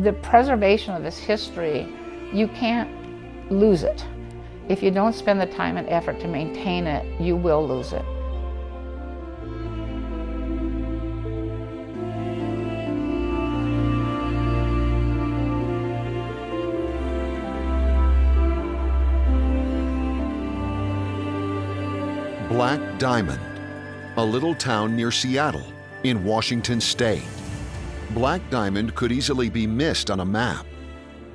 the preservation of this history, you can't lose it. If you don't spend the time and effort to maintain it, you will lose it. Black Diamond, a little town near Seattle in Washington State. Black Diamond could easily be missed on a map,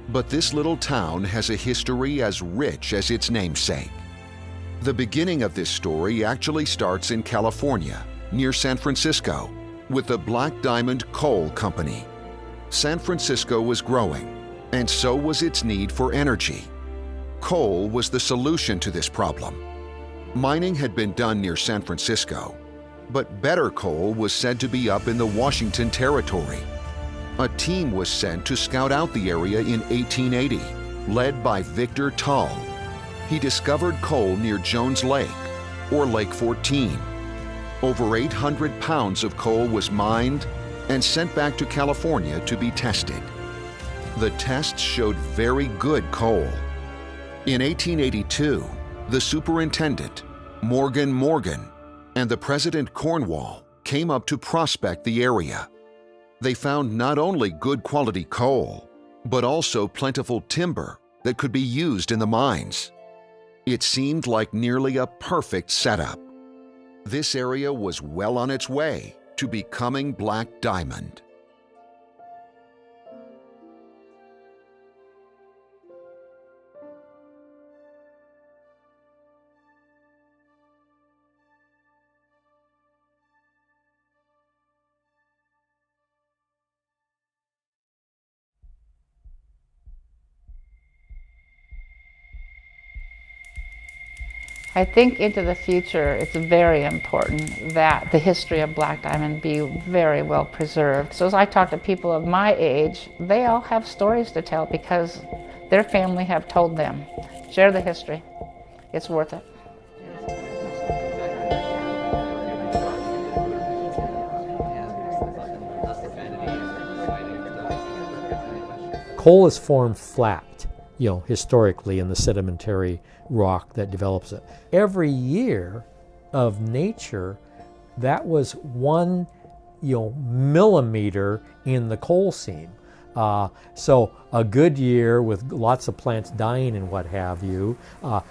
but this little town has a history as rich as its namesake. The beginning of this story actually starts in California, near San Francisco, with the Black Diamond Coal Company. San Francisco was growing, and so was its need for energy. Coal was the solution to this problem. Mining had been done near San Francisco, but better coal was said to be up in the Washington Territory. A team was sent to scout out the area in 1880, led by Victor Tull. He discovered coal near Jones Lake, or Lake 14. Over 800 pounds of coal was mined and sent back to California to be tested. The tests showed very good coal. In 1882, the superintendent, Morgan Morgan, and the President Cornwall came up to prospect the area. They found not only good quality coal, but also plentiful timber that could be used in the mines. It seemed like nearly a perfect setup. This area was well on its way to becoming Black Diamond. I think into the future, it's very important that the history of Black Diamond be very well preserved. So as I talk to people of my age, they all have stories to tell because their family have told them. Share the history. It's worth it. Coal is formed flat, historically in the sedimentary rock that develops it. Every year of nature, that was 1 millimeter in the coal seam. So a good year with lots of plants dying and what have you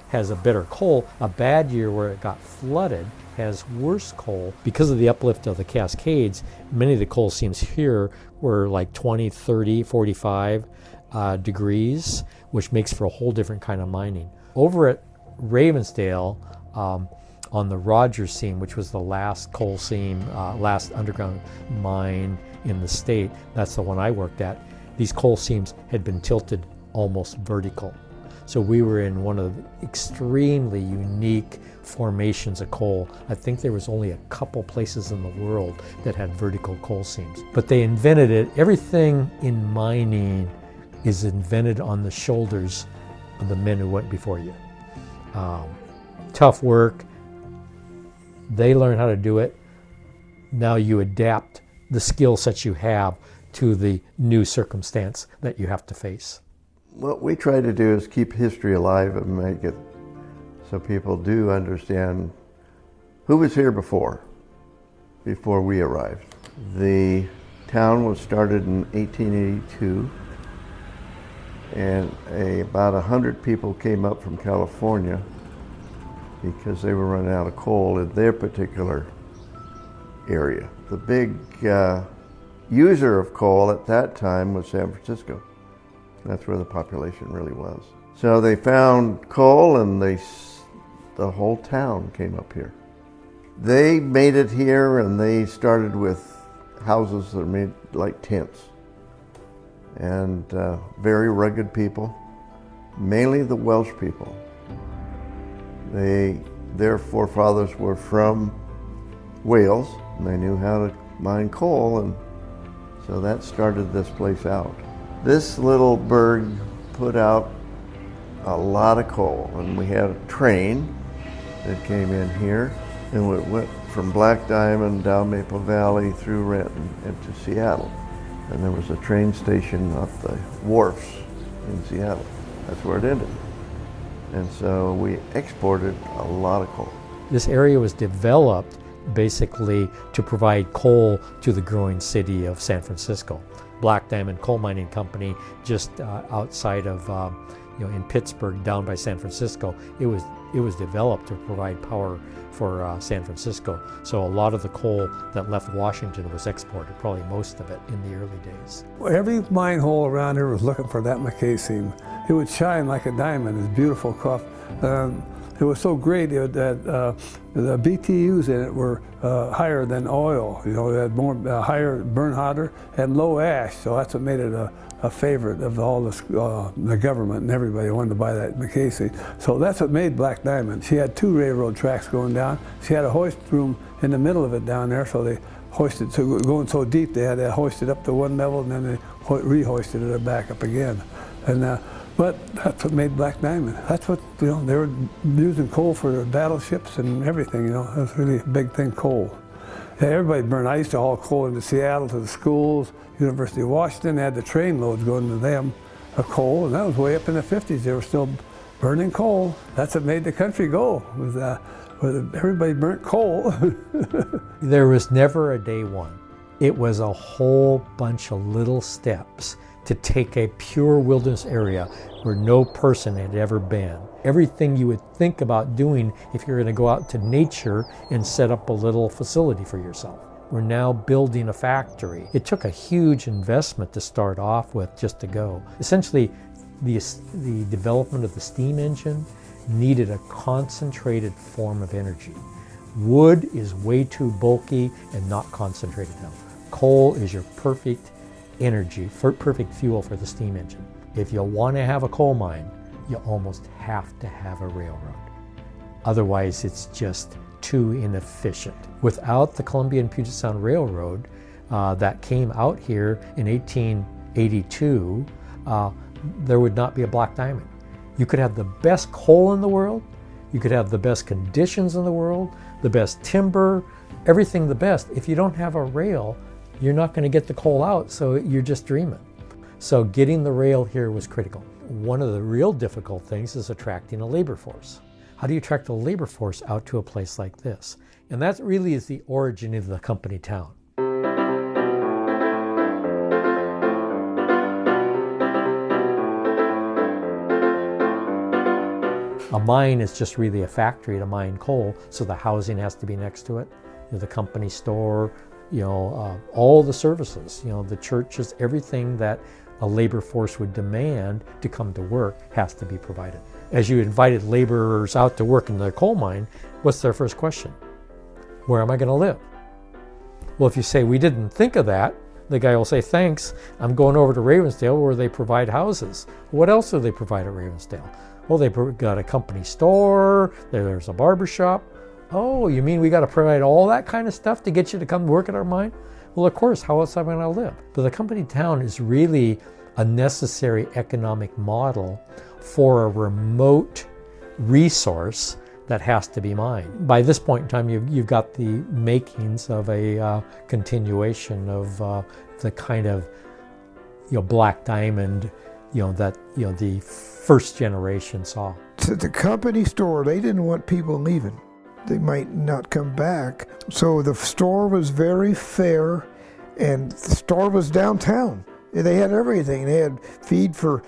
has a better coal. A bad year where it got flooded has worse coal. Because of the uplift of the Cascades, many of the coal seams here were like 20, 30, 45 degrees, which makes for a whole different kind of mining. Over at Ravensdale, on the Rogers seam, which was the last coal seam, last underground mine in the state, that's the one I worked at, these coal seams had been tilted almost vertical. So we were in one of the extremely unique formations of coal. I think there was only a couple places in the world that had vertical coal seams. But they invented it. Everything in mining is invented on the shoulders of the men who went before you. Tough work. They learn how to do it. Now you adapt the skill sets you have to the new circumstance that you have to face. What we try to do is keep history alive and make it so people do understand who was here before we arrived. The town was started in 1882, and about 100 people came up from California because they were running out of coal in their particular area. The big user of coal at that time was San Francisco. That's where the population really was. So they found coal and the whole town came up here. They made it here and they started with houses that are made like tents. And very rugged people, mainly the Welsh people. Their forefathers were from Wales and they knew how to mine coal, and so that started this place out. This little burg put out a lot of coal, and we had a train that came in here, and it went from Black Diamond down Maple Valley through Renton into Seattle. and there was a train station up the wharfs in Seattle. That's where it ended. And so we exported a lot of coal. This area was developed basically to provide coal to the growing city of San Francisco. Black Diamond Coal Mining Company, just outside of, in Pittsburgh, down by San Francisco, it was developed to provide power for San Francisco. So a lot of the coal that left Washington was exported, probably most of it in the early days. Every mine hole around here was looking for that McKay seam. It would shine like a diamond, it's beautiful cuff. It was so great that the BTUs in it were higher than oil. You know, it had more higher, burn hotter, and low ash. So that's what made it a favorite of all the government, and everybody wanted to buy that McKay seam. So that's what made Black Diamond. She had 2 railroad tracks going down. She had a hoist room in the middle of it down there, so they hoisted, so going so deep, they had to hoist it up to one level, and then they rehoisted it back up again. And but that's what made Black Diamond. That's what, they were using coal for their battleships and everything, That's really a big thing, coal. Yeah, everybody burned. I used to haul coal into Seattle to the schools. University of Washington had the train loads going to them of coal, and that was way up in the 50s. They were still burning coal. That's what made the country go, was everybody burnt coal. There was never a day one. It was a whole bunch of little steps to take a pure wilderness area where no person had ever been. Everything you would think about doing if you're going to go out to nature and set up a little facility for yourself. We're now building a factory. It took a huge investment to start off with just to go. Essentially, the development of the steam engine needed a concentrated form of energy. Wood is way too bulky and not concentrated enough. Coal is your perfect energy, perfect fuel for the steam engine. If you want to have a coal mine, you almost have to have a railroad. Otherwise, it's just too inefficient. Without the Columbia and Puget Sound Railroad that came out here in 1882, there would not be a Black Diamond. You could have the best coal in the world, you could have the best conditions in the world, the best timber, everything the best. If you don't have a rail, you're not going to get the coal out, so you're just dreaming. So getting the rail here was critical. One of the real difficult things is attracting a labor force. How do you attract a labor force out to a place like this? And that really is the origin of the company town. A mine is just really a factory to mine coal, so the housing has to be next to it. The company store, all the services, the churches, everything that a labor force would demand to come to work has to be provided. As you invited laborers out to work in the coal mine, what's their first question? Where am I going to live? Well, if you say, we didn't think of that, the guy will say, thanks, I'm going over to Ravensdale where they provide houses. What else do they provide at Ravensdale? Well, they've got a company store, there's a barber shop. Oh, you mean we got to provide all that kind of stuff to get you to come work at our mine? Well, of course, how else am I going to live? But the company town is really a necessary economic model for a remote resource that has to be mined. By this point in time, you've got the makings of a continuation of the kind of Black Diamond that the first generation saw. To the company store, they didn't want people leaving. They might not come back. So the store was very fair, and the store was downtown. They had everything. They had feed for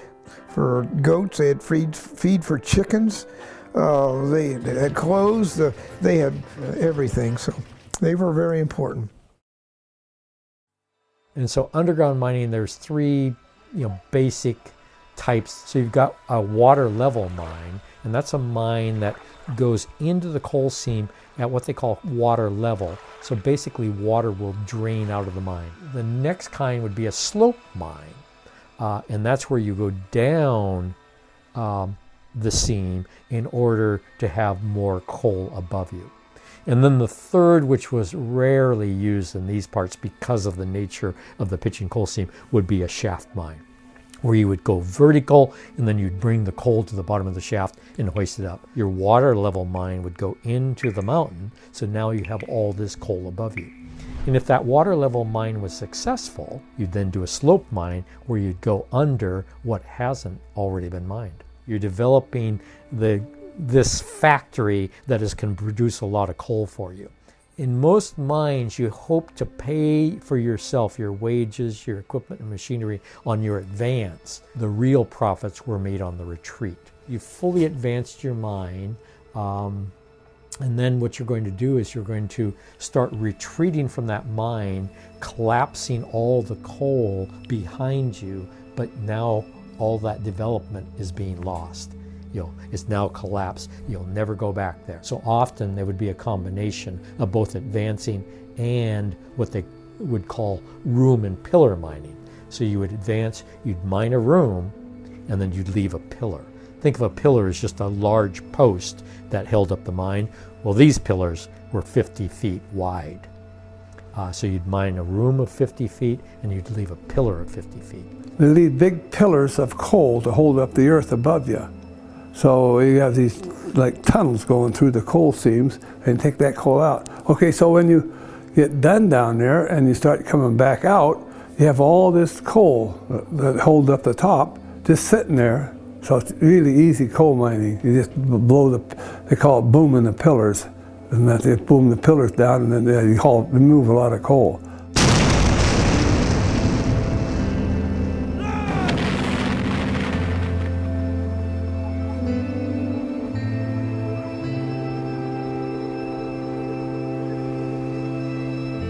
goats, they had feed for chickens, they had clothes, they had everything. So they were very important. And so underground mining, there's 3 basic types. So you've got a water level mine, and that's a mine that goes into the coal seam at what they call water level. So basically water will drain out of the mine. The next kind would be a slope mine, and that's where you go down the seam in order to have more coal above you. And then the third, which was rarely used in these parts because of the nature of the pitch and coal seam, would be a shaft mine, where you would go vertical and then you'd bring the coal to the bottom of the shaft and hoist it up. Your water level mine would go into the mountain, so now you have all this coal above you. And if that water level mine was successful, you'd then do a slope mine where you'd go under what hasn't already been mined. You're developing this factory that can produce a lot of coal for you. In most mines, you hope to pay for yourself, your wages, your equipment and machinery on your advance. The real profits were made on the retreat. You fully advanced your mine, and then what you're going to do is you're going to start retreating from that mine, collapsing all the coal behind you, but now all that development is being lost. It's now collapsed. You'll never go back there. So often there would be a combination of both advancing and what they would call room and pillar mining. So you would advance, you'd mine a room, and then you'd leave a pillar. Think of a pillar as just a large post that held up the mine. Well, these pillars were 50 feet wide. So you'd mine a room of 50 feet and you'd leave a pillar of 50 feet. They leave big pillars of coal to hold up the earth above you. So you have these like tunnels going through the coal seams and take that coal out. Okay, so when you get done down there and you start coming back out, you have all this coal that holds up the top just sitting there. So it's really easy coal mining. You just blow they call it booming the pillars. And that they boom the pillars down and then you remove a lot of coal.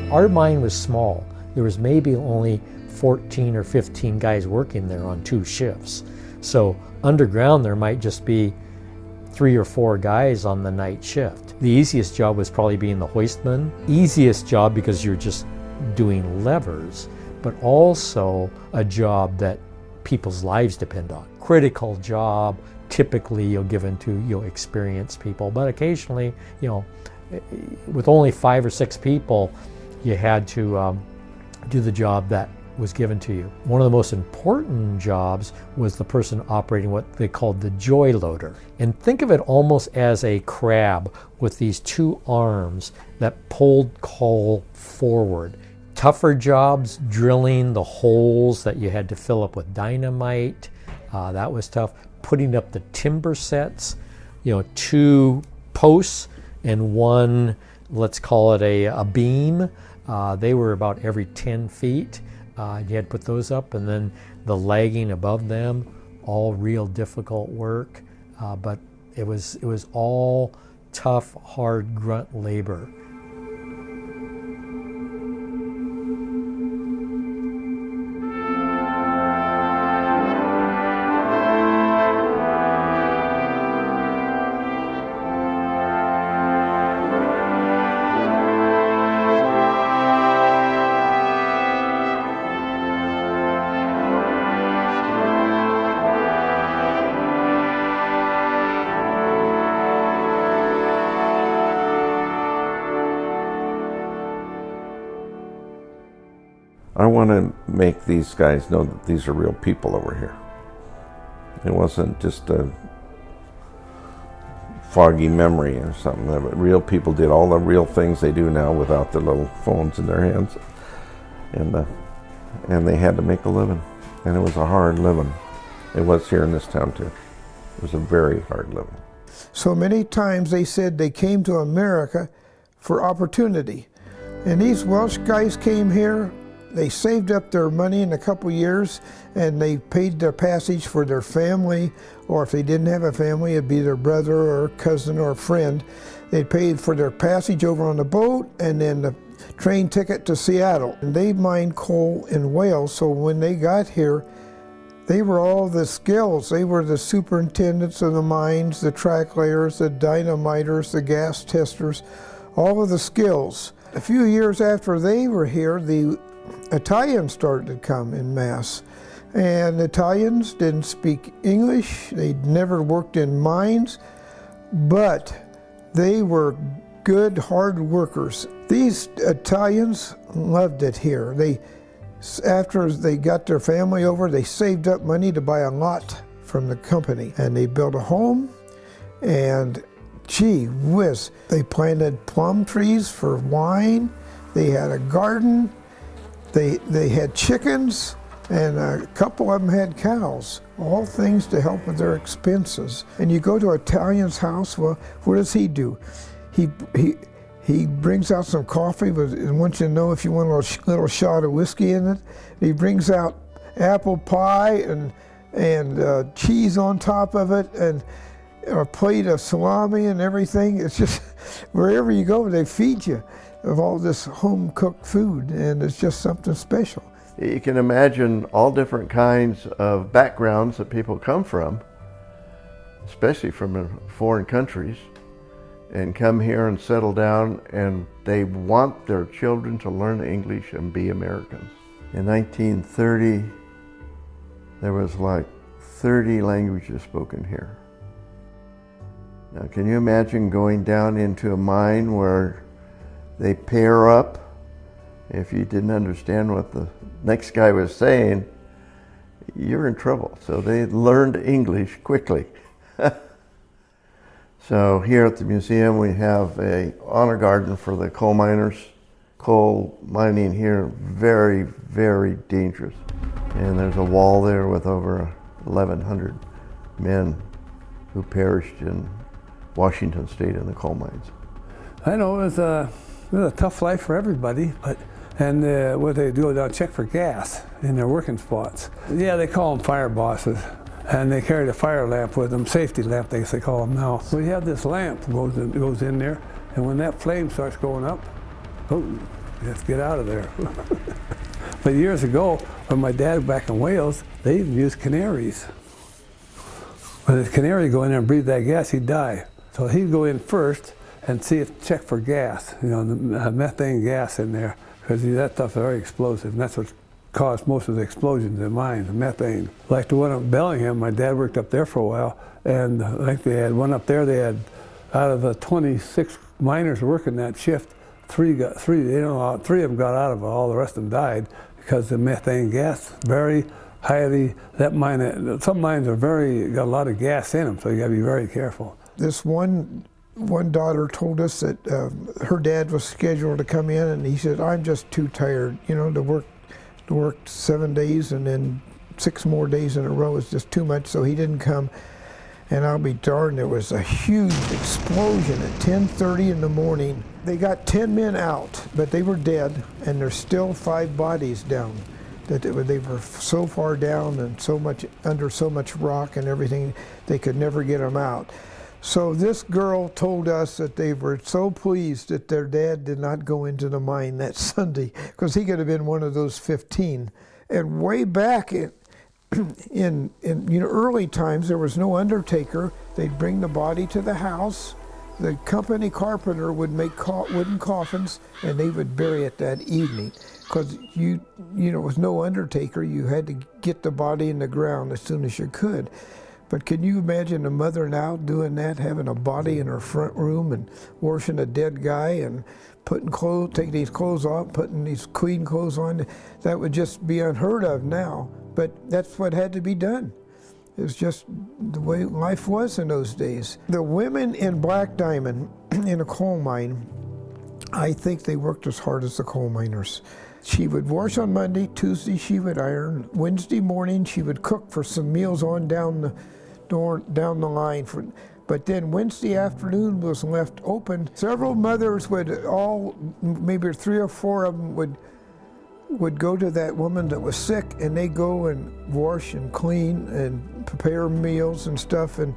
Our mine was small. There was maybe only 14 or 15 guys working there on 2 shifts. So underground there might just be 3 or 4 guys on the night shift. The easiest job was probably being the hoistman. Easiest job because you're just doing levers, but also a job that people's lives depend on. Critical job, typically you'll give into experienced people, but occasionally, with only 5 or 6 people, you had to do the job that was given to you. One of the most important jobs was the person operating what they called the joy loader. And think of it almost as a crab with these 2 arms that pulled coal forward. Tougher jobs, drilling the holes that you had to fill up with dynamite, that was tough. Putting up the timber sets, 2 posts and 1, let's call it a beam. They were about every 10 feet. You had to put those up, and then the lagging above them, all real difficult work. But it was all tough, hard grunt labor. I want to make these guys know that these are real people over here. It wasn't just a foggy memory or something. Real people did all the real things they do now without the little phones in their hands. And they had to make a living. And it was a hard living. It was here in this town too. It was a very hard living. So many times they said they came to America for opportunity. And these Welsh guys came here. They saved up their money in a couple years and they paid their passage for their family, or if they didn't have a family, it'd be their brother or cousin or friend. They paid for their passage over on the boat and then the train ticket to Seattle. And they mined coal in Wales, so when they got here, they were all the skills. They were the superintendents of the mines, the track layers, the dynamiters, the gas testers, all of the skills. A few years after they were here, the Italians started to come en masse. And Italians didn't speak English. They'd never worked in mines, but they were good, hard workers. These Italians loved it here. After they got their family over, they saved up money to buy a lot from the company. And they built a home, and gee whiz, they planted plum trees for wine. They had a garden. They had chickens, and a couple of them had cows. All things to help with their expenses. And you go to an Italian's house. Well, what does he do? He brings out some coffee, and wants you to know if you want a little shot of whiskey in it. He brings out apple pie and cheese on top of it, and a plate of salami and everything. It's just, wherever you go, they feed you of all this home-cooked food, and it's just something special. You can imagine all different kinds of backgrounds that people come from, especially from foreign countries, and come here and settle down, and they want their children to learn English and be Americans. In 1930, there was like 30 languages spoken here. Now, can you imagine going down into a mine where they pair up? If you didn't understand what the next guy was saying, you're in trouble. So they learned English quickly. So here at the museum, we have an honor garden for the coal miners. Coal mining here, very, very dangerous. And there's a wall there with over 1,100 men who perished in Washington State in the coal mines. I know it was a tough life for everybody, and what they do, they'll check for gas in their working spots. Yeah, they call them fire bosses, and they carried a fire lamp with them, safety lamp they call them now. We have this lamp that goes in there, and when that flame starts going up, oh, you have to get out of there. But years ago, when my dad was back in Wales, they even used canaries. When the canary go in there and breathe that gas, he'd die. So he'd go in first and check for gas, the methane gas in there, because that stuff's very explosive, and that's what caused most of the explosions in mines, the methane. Like the one at Bellingham, my dad worked up there for a while, and I think they had one up there, they had, out of the 26 miners working that shift, three of them got out of it, all the rest of them died, because the methane gas, very highly, that mine, some mines are got a lot of gas in them, so you gotta be very careful. This one daughter told us that her dad was scheduled to come in, and he said, "I'm just too tired, to work 7 days and then 6 more days in a row is just too much," so he didn't come. And I'll be darned, there was a huge explosion at 10:30 in the morning. They got 10 men out, but they were dead, and there's still 5 bodies down. That they were so far down and under so much rock and everything, they could never get them out. So this girl told us that they were so pleased that their dad did not go into the mine that Sunday, because he could have been one of those 15. And way back in early times, there was no undertaker. They'd bring the body to the house. The company carpenter would make wooden coffins, and they would bury it that evening. Because with no undertaker, you had to get the body in the ground as soon as you could. But can you imagine a mother now doing that, having a body in her front room and washing a dead guy and taking these clothes off, putting these clean clothes on? That would just be unheard of now. But that's what had to be done. It was just the way life was in those days. The women in Black Diamond in a coal mine, I think they worked as hard as the coal miners. She would wash on Monday, Tuesday she would iron, Wednesday morning she would cook for some meals on down the line. But then Wednesday afternoon was left open. Several mothers maybe 3 or 4 of them would go to that woman that was sick, and they go and wash and clean and prepare meals and stuff and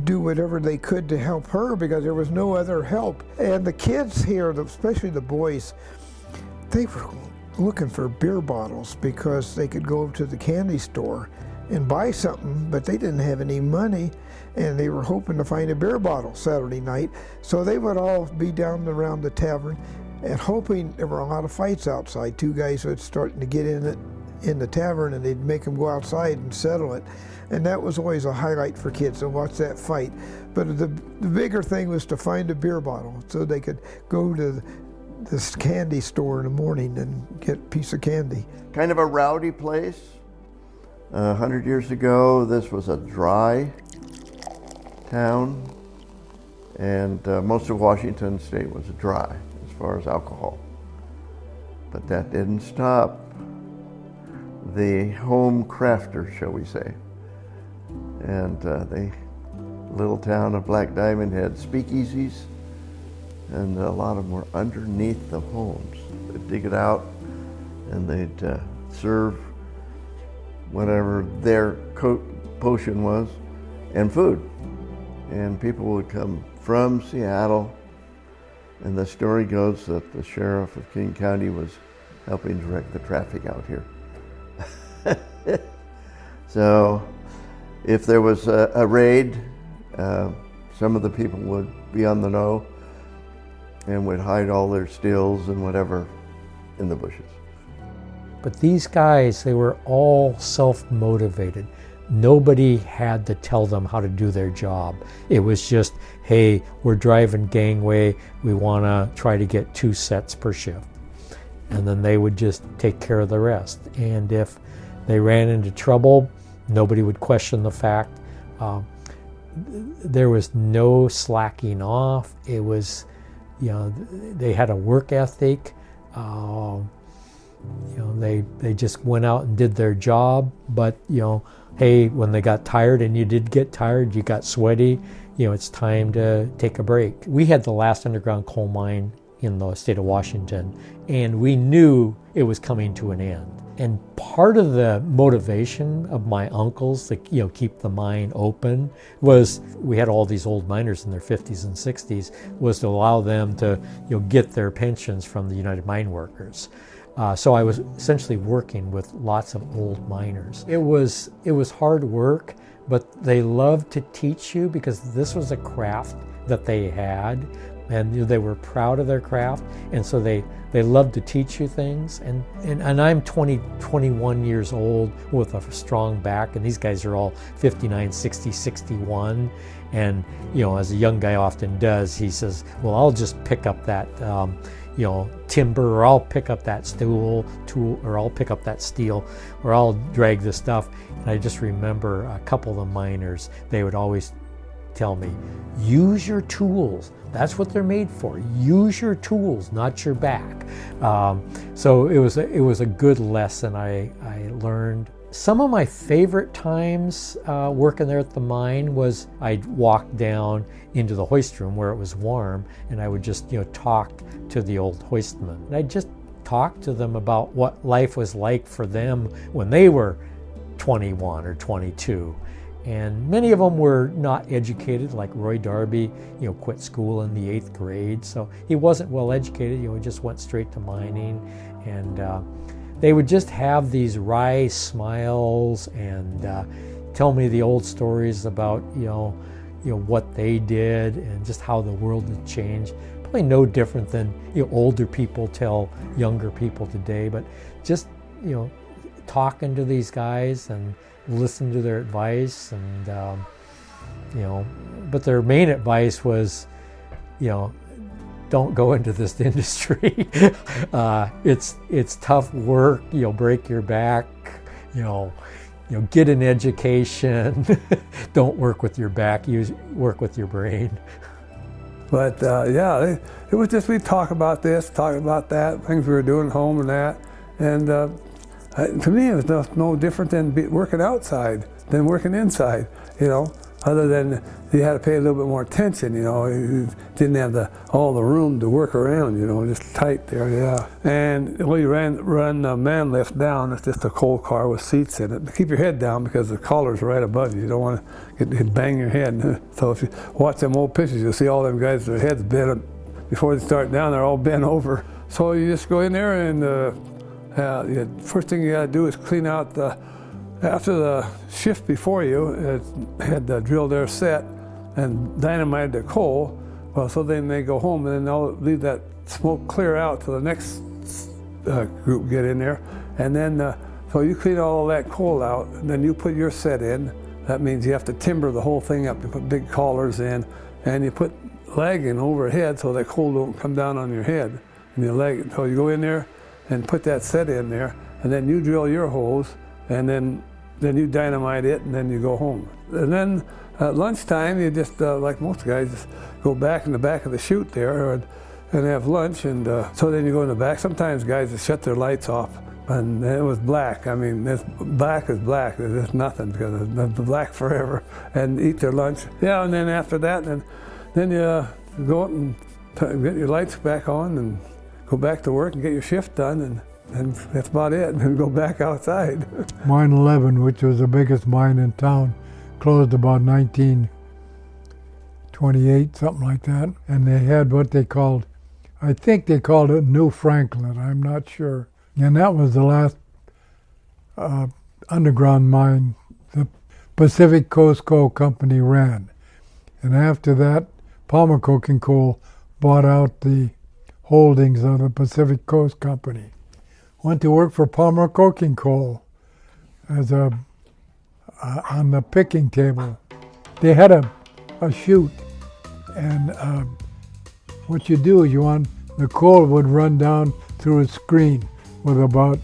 do whatever they could to help her, because there was no other help. And the kids here, especially the boys, they were looking for beer bottles because they could go to the candy store and buy something, but they didn't have any money, and they were hoping to find a beer bottle Saturday night. So they would all be down around the tavern and hoping. There were a lot of fights outside. 2 guys would start to get in the tavern, and they'd make them go outside and settle it. And that was always a highlight for kids to watch that fight. But the bigger thing was to find a beer bottle so they could go to this candy store in the morning and get a piece of candy. Kind of a rowdy place. 100 years ago, this was a dry town, and most of Washington State was dry as far as alcohol. But that didn't stop the home crafters, shall we say. And the little town of Black Diamond had speakeasies, and a lot of them were underneath the homes. They'd dig it out, and they'd serve whatever their potion was, and food. And people would come from Seattle, and the story goes that the sheriff of King County was helping direct the traffic out here. So if there was a raid, some of the people would be on the know and would hide all their stills and whatever in the bushes. But these guys, they were all self-motivated. Nobody had to tell them how to do their job. It was just, hey, we're driving gangway, we want to try to get 2 sets per shift. And then they would just take care of the rest. And if they ran into trouble, nobody would question the fact. There was no slacking off. It was, they had a work ethic. They just went out and did their job. But, hey, when they got tired, and you did get tired, you got sweaty, it's time to take a break. We had the last underground coal mine in the state of Washington, and we knew it was coming to an end. And part of the motivation of my uncles to keep the mine open was we had all these old miners in their 50s and 60s, was to allow them to get their pensions from the United Mine Workers. So I was essentially working with lots of old miners. It was hard work, but they loved to teach you because this was a craft that they had, and they were proud of their craft, and so they loved to teach you things. And I'm 21 years old with a strong back, and these guys are all 59, 60, 61. And as a young guy often does, he says, well, I'll just pick up that timber, or I'll pick up that tool, or I'll pick up that steel, or I'll drag this stuff. And I just remember a couple of the miners, they would always tell me, use your tools. That's what they're made for. Use your tools, not your back. So it was a good lesson I learned. Some of my favorite times working there at the mine was I'd walk down into the hoist room where it was warm, and I would just talk to the old hoistmen. And I'd just talk to them about what life was like for them when they were 21 or 22. And many of them were not educated, like Roy Darby, quit school in the 8th grade, so he wasn't well educated. He just went straight to mining, and they would just have these wry smiles and tell me the old stories about what they did and just how the world had changed. Probably no different than older people tell younger people today, but just talking to these guys and listen to their advice, and but their main advice was, don't go into this industry. It's tough work. Break your back. Get an education. Don't work with your back. Work with your brain. But it was just, we'd talk about this, talk about that, things we were doing at home and that. And to me, it was no different than working outside than working inside, other than you had to pay a little bit more attention, you didn't have all the room to work around, just tight there, yeah. And when you run the man lift down, it's just a coal car with seats in it. But keep your head down because the collar's right above you. You don't want to bang your head. So if you watch them old pictures, you'll see all them guys, their heads bent, before they start down, they're all bent over. So you just go in there, and first thing you got to do is clean out after the shift before you had drilled their set and dynamited the coal. Well, so then they go home, and then they'll leave that smoke clear out till the next group get in there. And then, so you clean all that coal out, and then you put your set in. That means you have to timber the whole thing up. You put big collars in, and you put lagging overhead so that coal don't come down on your head. And you lag it. So you go in there and put that set in there, and then you drill your holes, and then you dynamite it, and then you go home. And then at lunchtime, you just, like most guys, just go back in the back of the chute there, and have lunch, and so then you go in the back. Sometimes guys would shut their lights off, and it was black. I mean, black is black. There's nothing because it's black forever, and eat their lunch. Yeah, and then after that, then you go out and get your lights back on and go back to work and get your shift done, and that's about it, and then go back outside. Mine 11, which was the biggest mine in town, closed about 1928, something like that. And they had what they called, I think they called it New Franklin, I'm not sure. And that was the last underground mine the Pacific Coast Coal Company ran. And after that, Palmer Coking Coal bought out the holdings of the Pacific Coast Company. Went to work for Palmer Coking Coal as on the picking table. They had a chute, and what you do is the coal would run down through a screen with about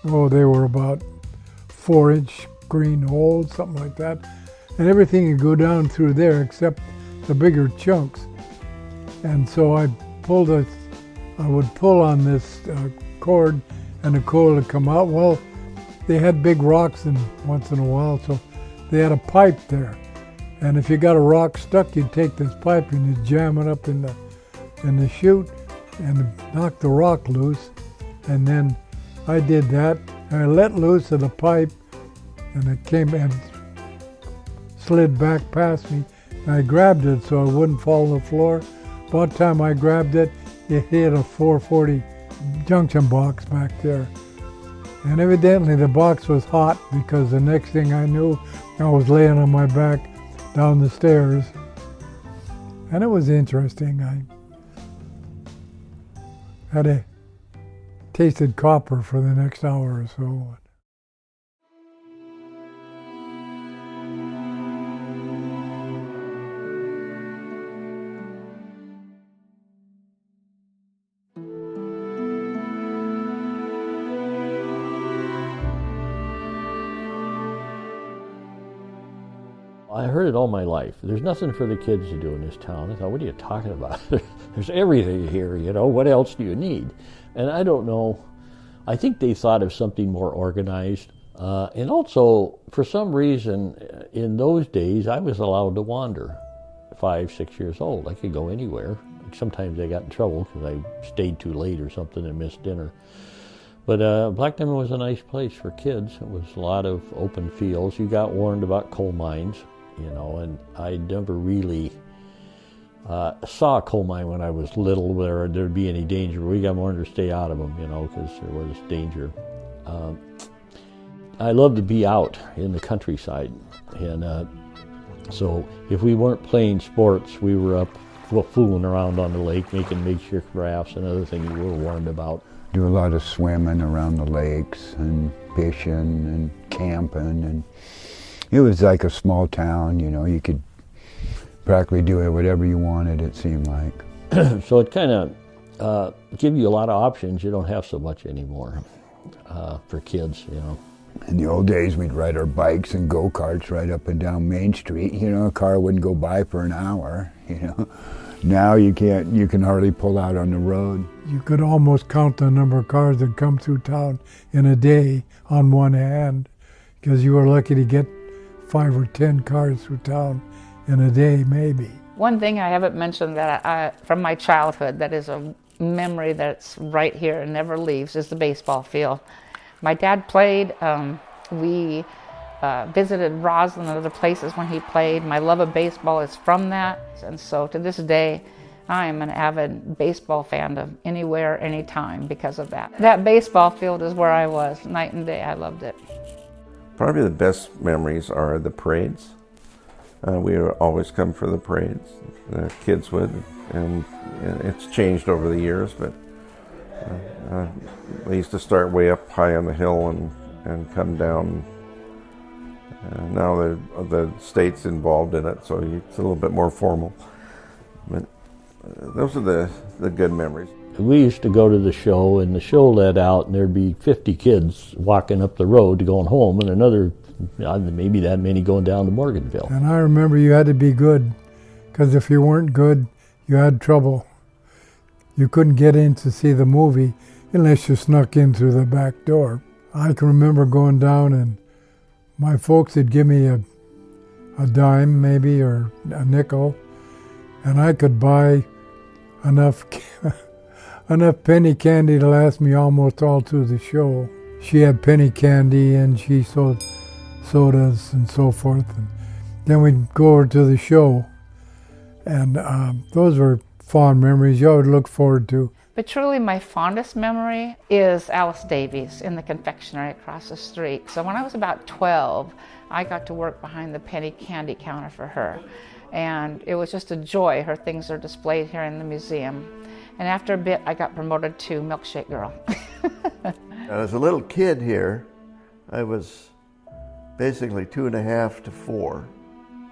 4-inch screen holes, something like that, and everything would go down through there except the bigger chunks. And so I would pull on this cord, and the coal would come out. Well, they had big rocks once in a while, so they had a pipe there. And if you got a rock stuck, you'd take this pipe and you'd jam it up in the chute and knock the rock loose. And then I did that, and I let loose of the pipe, and it came and slid back past me. And I grabbed it so it wouldn't fall on the floor. About the time I grabbed it, it hit a 440 junction box back there. And evidently the box was hot, because the next thing I knew, I was laying on my back down the stairs. And it was interesting. I tasted copper for the next hour or so. I heard it all my life. There's nothing for the kids to do in this town. I thought, what are you talking about? There's everything here, what else do you need? And I don't know. I think they thought of something more organized. And also, for some reason, in those days, I was allowed to wander. 5, 6 years old. I could go anywhere. Sometimes I got in trouble because I stayed too late or something and missed dinner. But Black Diamond was a nice place for kids. It was a lot of open fields. You got warned about coal mines, and I never really saw a coal mine when I was little where there'd be any danger. We got warned to stay out of them, because there was danger. I loved to be out in the countryside. And so if we weren't playing sports, we were up fooling around on the lake, making makeshift rafts and other things we were warned about. Do a lot of swimming around the lakes and fishing and camping, and it was like a small town, you could practically do whatever you wanted, it seemed like. So it kind of give you a lot of options you don't have so much anymore for kids, In the old days, we'd ride our bikes and go-karts right up and down Main Street. A car wouldn't go by for an hour, Now you can hardly pull out on the road. You could almost count the number of cars that come through town in a day on one hand, because you were lucky to get 5 or 10 cars through town in a day, maybe. One thing I haven't mentioned that from my childhood that is a memory that's right here and never leaves is the baseball field. My dad played. We visited Roslyn and other places when he played. My love of baseball is from that, and so to this day I am an avid baseball fan of anywhere, anytime because of that. That baseball field is where I was night and day. I loved it. Probably the best memories are the parades. We would always come for the parades, the kids would, and it's changed over the years, but they used to start way up high on the hill and come down. Now the state's involved in it, so it's a little bit more formal. But those are the good memories. We used to go to the show, and the show let out, and there'd be 50 kids walking up the road going home, and another, maybe that many going down to Morganville. And I remember you had to be good, because if you weren't good, you had trouble. you couldn't get in to see the movie unless you snuck in through the back door. I can remember going down and my folks would give me a dime maybe or a nickel, and I could buy enough penny candy to last me almost all through the show. She had penny candy and she sold sodas and so forth. And then we'd go over to the show, and those were fond memories you would look forward to. But truly my fondest memory is Alice Davies in the confectionery across the street. So when I was about 12, I got to work behind the penny candy counter for her. And it was just a joy. Her things are displayed here in the museum. And after a bit, I got promoted to Milkshake Girl. As a little kid here, I was basically 2.5 to 4.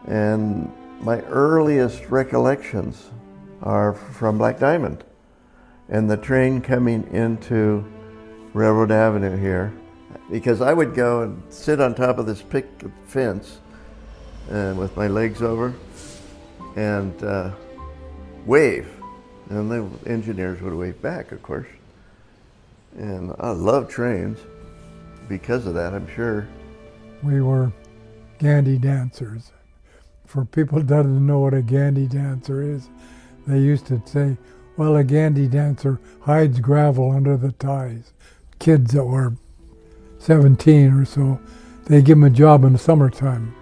And my earliest recollections are from Black Diamond and the train coming into Railroad Avenue here. Because I would go and sit on top of this picket fence and with my legs over and wave. And the engineers would wave back, of course. And I love trains because of that, I'm sure. We were gandy dancers. For people that doesn't know what a gandy dancer is, they used to say, well, a gandy dancer hides gravel under the ties. Kids that were 17 or so, they give them a job in the summertime.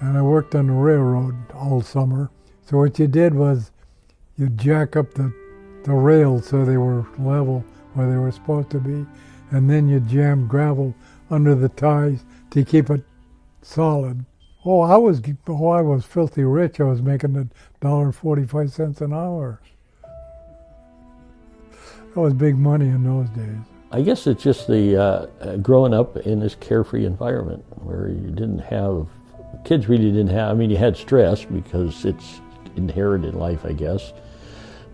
And I worked on the railroad all summer. So what you did was you'd jack up the rails so they were level where they were supposed to be, and then you jam gravel under the ties to keep it solid. I was filthy rich. I was making $1.45 an hour. That was big money in those days. I guess it's just the growing up in this carefree environment where you didn't have, kids really didn't have, I mean, you had stress because it's inherent in life, I guess,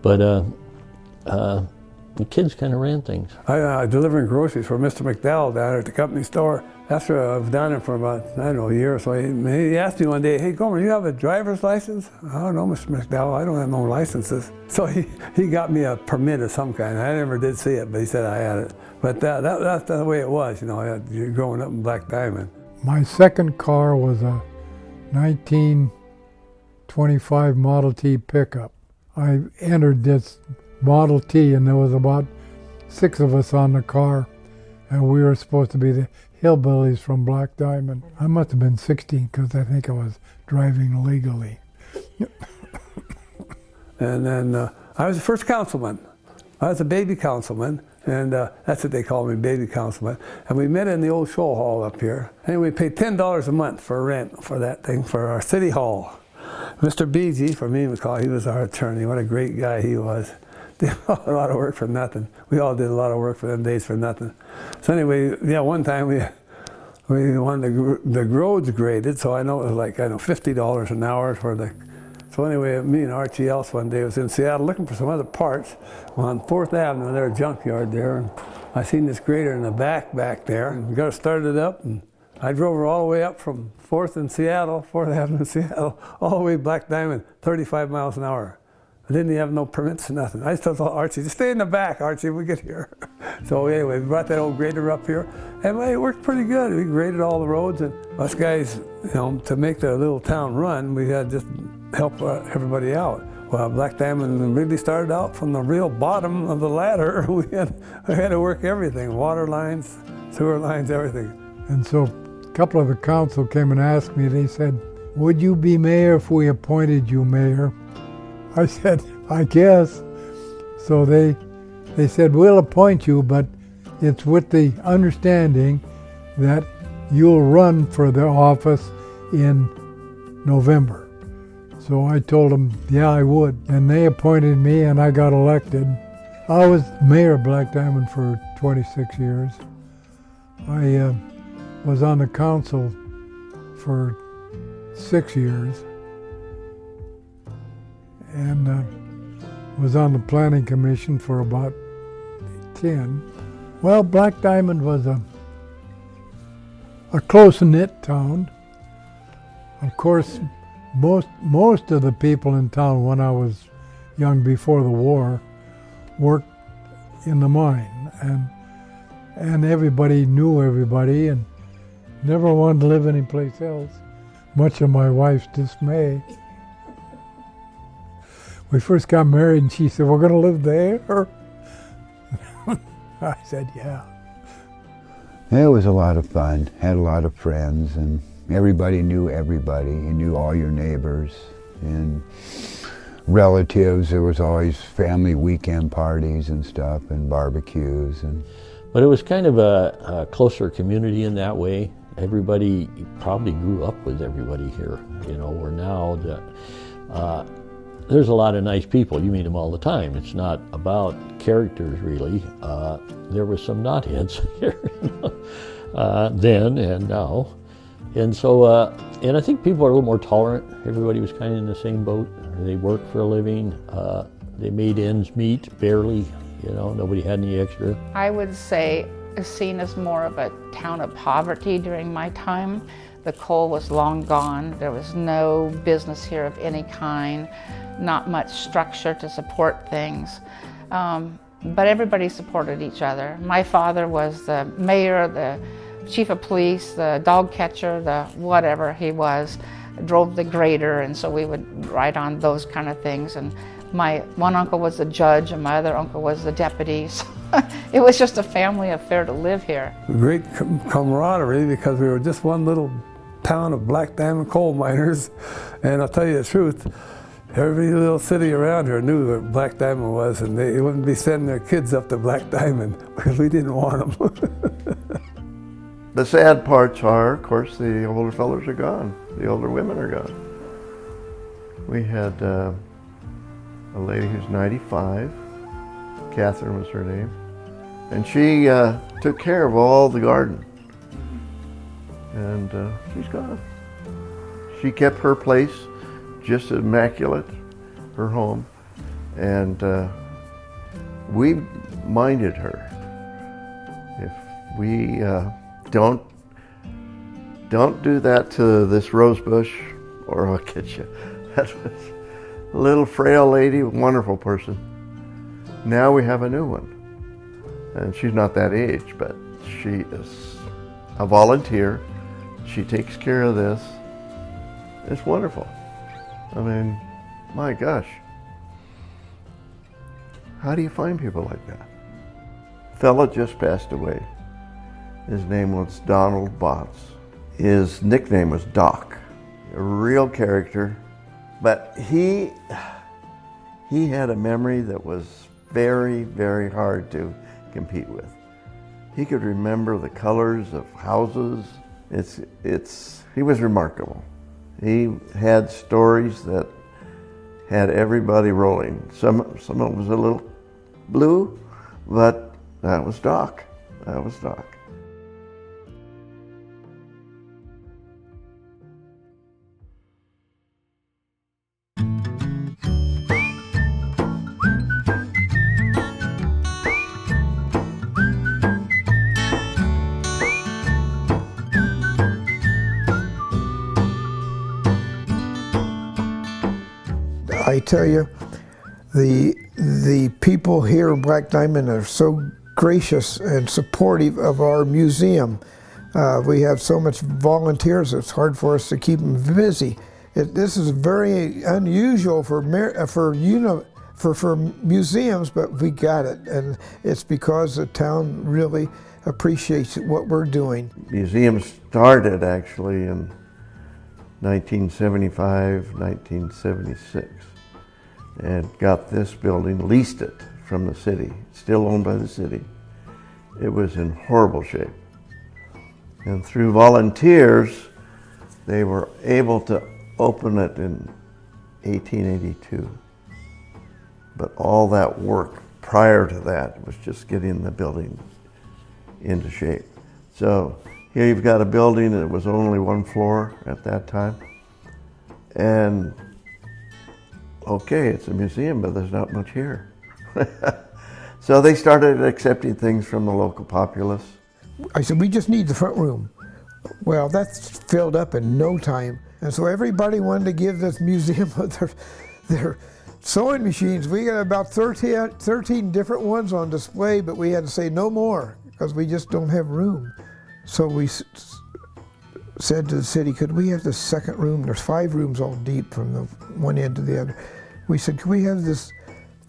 but the kids kind of ran things. I delivering groceries for Mr. McDowell down at the company store. After I was down there for about, I don't know, a year or so, he asked me one day, hey, Gomer, you have a driver's license? I don't know, Mr. McDowell, I don't have no licenses. So he got me a permit of some kind. I never did see it, but he said I had it. But that's the way it was, you know, you're growing up in Black Diamond. My second car was a 1925 Model T pickup. I entered this Model T and there was about 6 of us on the car, and we were supposed to be the hillbillies from Black Diamond. I must have been 16 because I think I was driving legally. And then I was the first councilman. I was a baby councilman, and that's what they called me, baby councilman. And we met in the old show hall up here. And we paid $10 a month for rent for that thing, for our city hall. Mr. Beasy, for me, he was our attorney. What a great guy he was. Did a lot of work for nothing. We all did a lot of work for them days for nothing. So anyway, yeah, one time we wanted the roads graded, so I know it was like, $50 an hour for the. So anyway, me and Archie Else one day was in Seattle looking for some other parts on 4th Avenue, there's a junkyard there, and I seen this grader in the back there, and we got it started up, and I drove her all the way up from 4th Avenue in Seattle, all the way Black Diamond, 35 miles an hour. I didn't even have no permits or nothing. I just told Archie, just stay in the back, Archie, we get here. So anyway, we brought that old grader up here, and it worked pretty good. We graded all the roads, and us guys, to make the little town run, we had to just help everybody out. Well, Black Diamond really started out from the real bottom of the ladder. We had to work everything, water lines, sewer lines, everything. And so a couple of the council came and asked me, they said, would you be mayor if we appointed you mayor? I said, I guess. So they said, we'll appoint you, but it's with the understanding that you'll run for the office in November. So I told them, yeah, I would. And they appointed me and I got elected. I was mayor of Black Diamond for 26 years. I was on the council for 6 years. And was on the planning commission for about 10. Well, Black Diamond was a close-knit town. Of course, most of the people in town when I was young before the war worked in the mine, and everybody knew everybody and never wanted to live anyplace else, much to my wife's dismay. We first got married and she said, "We're going to live there?" I said, "Yeah." It was a lot of fun, had a lot of friends, and everybody knew everybody. You knew all your neighbors and relatives. There was always family weekend parties and stuff and barbecues. But it was kind of a closer community in that way. Everybody probably grew up with everybody here, you know, where now there's a lot of nice people. You meet them all the time. It's not about characters, really. There were some knotheads here then and now. And so, and I think people are a little more tolerant. Everybody was kind of in the same boat. They worked for a living. They made ends meet, barely. You know, nobody had any extra. I would say it's seen as more of a town of poverty during my time. The coal was long gone. There was no business here of any kind, not much structure to support things. But everybody supported each other. My father was the mayor, the chief of police, the dog catcher, the whatever he was, drove the grader, and so we would ride on those kind of things. And my one uncle was the judge and my other uncle was the deputy. So it was just a family affair to live here. Great camaraderie, because we were just one little town of black diamond coal miners. And I'll tell you the truth, every little city around here knew what Black Diamond was, and they wouldn't be sending their kids up to Black Diamond because we didn't want them. The sad parts are, of course, the older fellows are gone. The older women are gone. We had a lady who's 95, Catherine was her name, and she took care of all the garden. And she's gone. She kept her place just immaculate, her home, and we minded her. If we don't do that to this rose bush, or I'll get you. That was a little frail lady, wonderful person. Now we have a new one, and she's not that age, but she is a volunteer. She takes care of this. It's wonderful. I mean, my gosh. How do you find people like that? Fella just passed away. His name was Donald Botts. His nickname was Doc, a real character, but he had a memory that was very, very hard to compete with. He could remember the colors of houses. He was remarkable. He had stories that had everybody rolling. Some of it was a little blue, but that was Doc. That was Doc. I tell you, the people here in Black Diamond are so gracious and supportive of our museum. We have so much volunteers, it's hard for us to keep them busy. This is very unusual for museums, but we got it, and it's because the town really appreciates what we're doing. Museum started actually in 1975, 1976. And got this building, leased it from the city, still owned by the city. It was in horrible shape. And through volunteers, they were able to open it in 1882. But all that work prior to that was just getting the building into shape. So here you've got a building that was only one floor at that time. And okay, it's a museum, but there's not much here. So they started accepting things from the local populace. I said, we just need the front room. Well, that's filled up in no time. And so everybody wanted to give this museum Sewing machines, we got about 13 different ones on display, but we had to say no more because we just don't have room. So we said to the city, could we have this second room? There's 5 rooms all deep from the one end to the other. We said, could we have this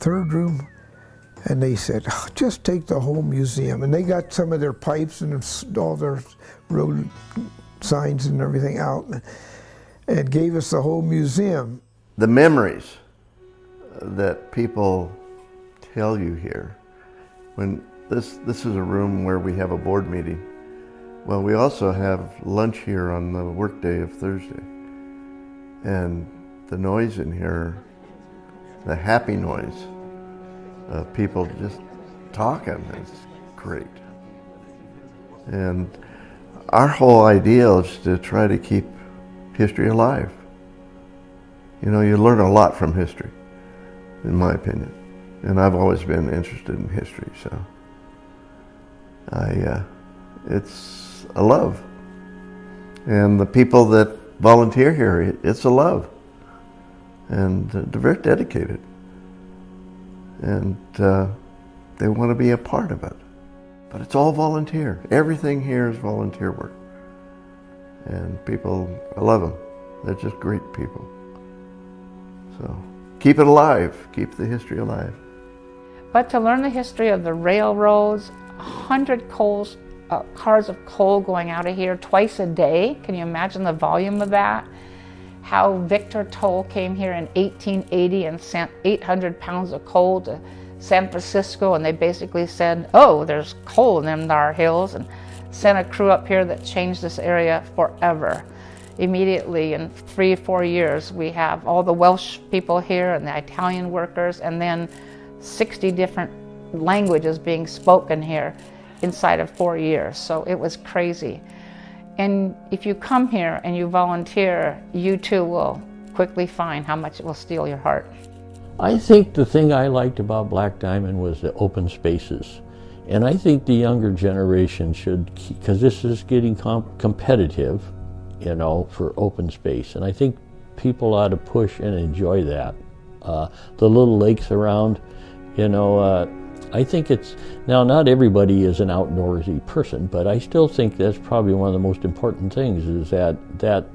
third room? And they said, oh, just take the whole museum. And they got some of their pipes and all their road signs and everything out and gave us the whole museum. The memories that people tell you here, when this is a room where we have a board meeting. Well, we also have lunch here on the workday of Thursday. And the noise in here, the happy noise of people just talking is great. And our whole idea is to try to keep history alive. You know, you learn a lot from history, in my opinion. And I've always been interested in history, so it's a love. And the people that volunteer here, it's a love. And they're very dedicated. And they want to be a part of it. But it's all volunteer. Everything here is volunteer work. And people, I love them. They're just great people. So keep it alive. Keep the history alive. But to learn the history of the railroads, 100 cars of coal going out of here twice a day. Can you imagine the volume of that? How Victor Toll came here in 1880 and sent 800 pounds of coal to San Francisco, and they basically said, oh, there's coal in them thar hills, and sent a crew up here that changed this area forever. Immediately, in 3 or 4 years, we have all the Welsh people here and the Italian workers, and then 60 different languages being spoken here inside of 4 years. So it was crazy. And if you come here and you volunteer, you too will quickly find how much it will steal your heart. I think the thing I liked about Black Diamond was the open spaces. And I think the younger generation should, because this is getting competitive, you know, for open space. And I think people ought to push and enjoy that. The little lakes around, you know, I think it's, now not everybody is an outdoorsy person, but I still think that's probably one of the most important things is that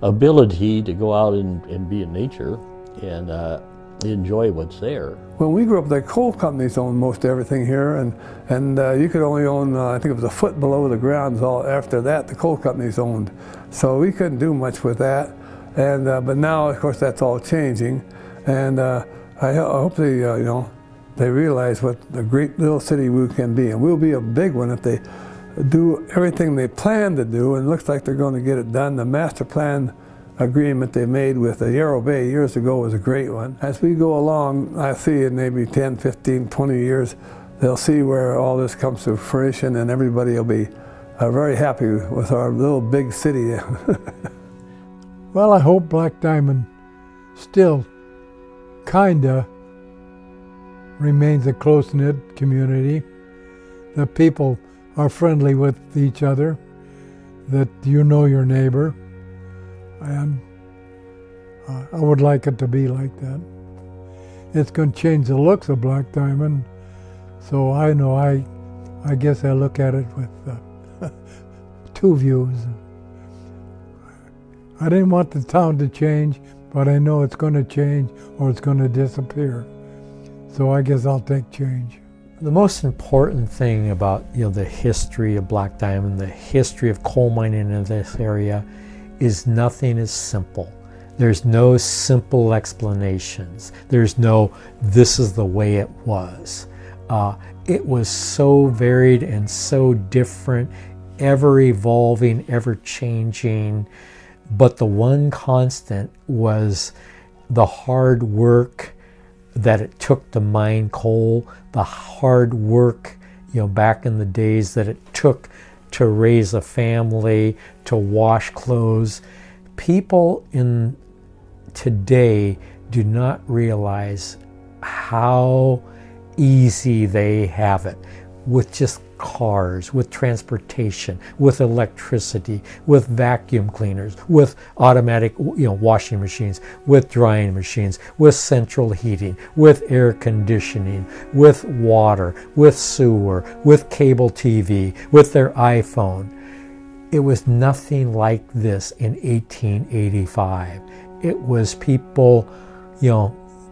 ability to go out and be in nature and enjoy what's there. When we grew up, the coal companies owned most everything here, and you could only own, I think it was a foot below the ground. All after that, the coal companies owned. So we couldn't do much with that. And but now, of course, that's all changing. And I hope they, you know, they realize what a great little city we can be. And we'll be a big one if they do everything they plan to do, and it looks like they're going to get it done. The master plan agreement they made with the Yarrow Bay years ago was a great one. As we go along, I see in maybe 10, 15, 20 years, they'll see where all this comes to fruition, and everybody will be very happy with our little big city. Well, I hope Black Diamond still kinda remains a close-knit community, that people are friendly with each other, that you know your neighbor, and I would like it to be like that. It's going to change the looks of Black Diamond, so I know I guess I look at it with two views. I didn't want the town to change, but I know it's going to change or it's going to disappear. So I guess I'll take change. The most important thing about the history of Black Diamond, the history of coal mining in this area, is nothing is simple. There's no simple explanations. There's no, this is the way it was. It was so varied and so different, ever evolving, ever changing. But the one constant was the hard work that it took to mine coal, the hard work, back in the days that it took to raise a family, to wash clothes. People in today do not realize how easy they have it. with just cars, with transportation, with electricity, with vacuum cleaners, with automatic washing machines, with drying machines, with central heating, with air conditioning, with water, with sewer, with cable TV, with their iPhone. It was nothing like this in 1885. It was people,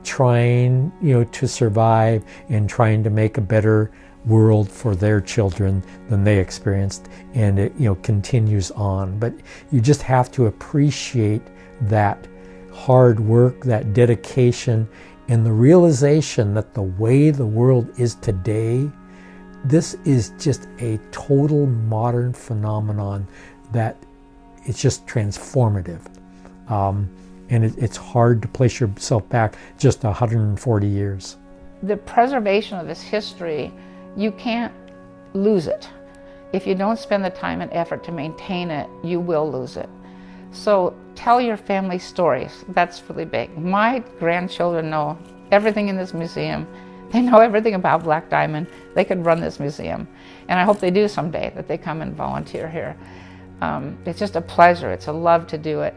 trying, to survive and trying to make a better world for their children than they experienced, and it continues on. But you just have to appreciate that hard work, that dedication, and the realization that the way the world is today, this is just a total modern phenomenon that it's just transformative. And it's hard to place yourself back just 140 years. The preservation of this history, you can't lose it. If you don't spend the time and effort to maintain it, you will lose it. So tell your family stories. That's really big. My grandchildren know everything in this museum. They know everything about Black Diamond. They could run this museum. And I hope they do someday, that they come and volunteer here. It's just a pleasure. It's a love to do it.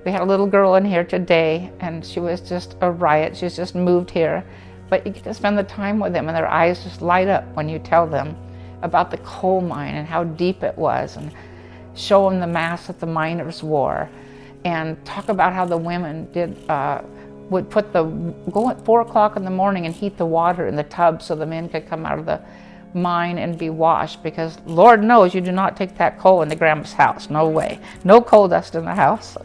We had a little girl in here today, and she was just a riot. She's just moved here. But you get to spend the time with them, and their eyes just light up when you tell them about the coal mine and how deep it was, and show them the mass that the miners wore, and talk about how the women would go at 4 o'clock in the morning and heat the water in the tub so the men could come out of the mine and be washed, because Lord knows you do not take that coal into Grandma's house. No way. No coal dust in the house.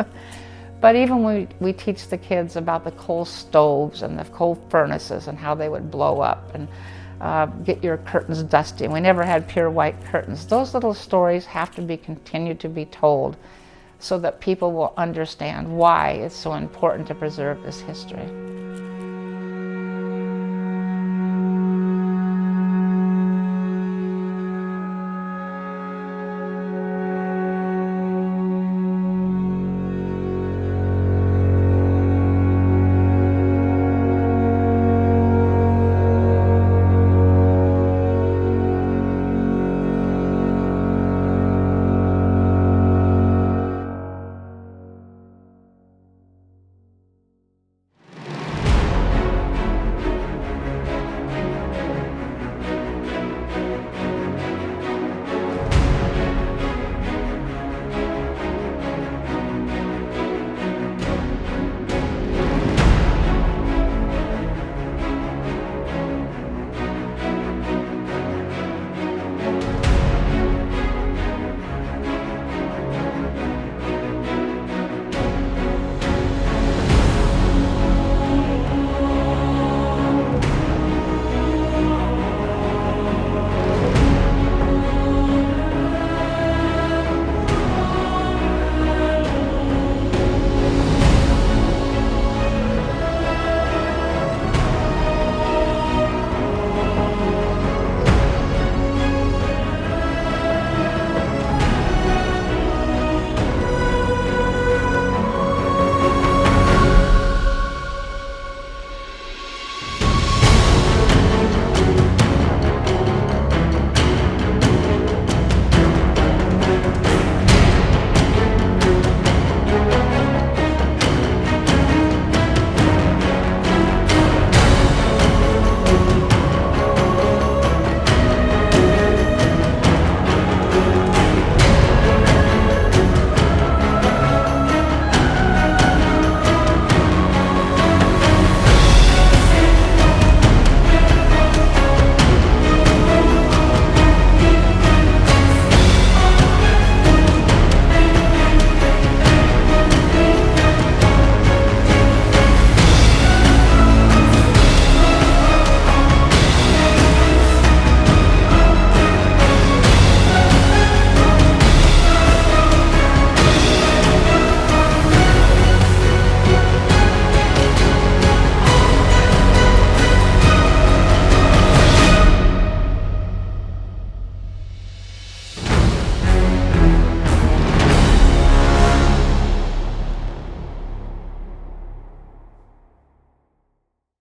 But even when we teach the kids about the coal stoves and the coal furnaces and how they would blow up and get your curtains dusty. We never had pure white curtains. Those little stories have to be continued to be told so that people will understand why it's so important to preserve this history.